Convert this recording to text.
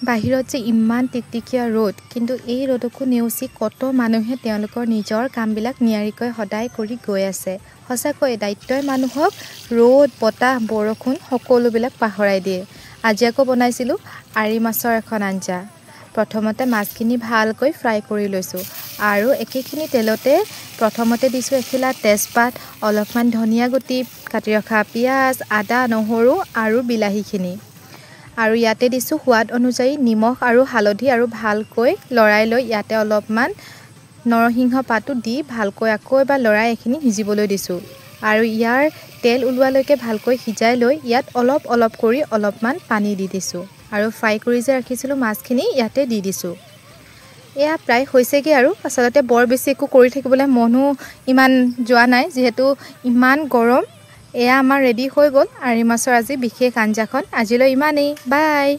বাহিৰত যে ইমান টিকটিকিয়া ৰ'দ কিন্তু এই ৰ'দকো নেওচি কত মানুহে তেওঁলোকৰ নিজৰ কামবিলাক নিয়াৰিকৈ সদায় কৰি গৈ আছে সঁচাকৈ দায়িত্বই মানুহক ৰ'দ বতাহ বৰষুণ সকলোবিলাক পাহৰাই দিয়ে আজি আকৌ বনাইছিলো আৰি মাছৰ এখন আঞ্জা প্ৰথমতে মাছখিনি ভালকৈ ফ্ৰাই কৰি লৈছো আৰু একেখিনি তেলতে প্ৰথমতে দিছো এখিলা তেজপাত অলপমান ধনিয়া গুটি কাটি ৰখা পিয়াজ আদা নহৰু আৰু বিলাহীখিনি আৰু ইয়াতে দিছো সোৱাদ অনুযায়ী নিমখ আৰু হালধি আৰু ভালকৈ লৰাই লৈ ইয়াতে অলপমান নৰসিংহ পাতো দি ভালকৈ আকৌ এবাৰ লৰাই এখিনি সিজিবলৈ দিছো আৰু ইয়াৰ তেল উলোৱালৈকে ভালকৈ সিজাই লৈ ইয়াত অলপ কৰি অলপমান পানী দি দিছো আৰু ফ্ৰাই কৰি যে ৰাখিছিলো মাছখিনি ইয়াতে দি দিছো এয়া প্ৰায় হৈছেগে আৰু আসলতে বৰ বেছি একো কৰি থাকিবলৈ মনো ইমান যোৱা নাই যেহেতু ইমান গৰম এয়া আমাৰ ৰেডি হৈ গ'ল আৰি মাছৰ আজি বিশেষ আঞ্জাখন আজিলৈ ইমানেই বাই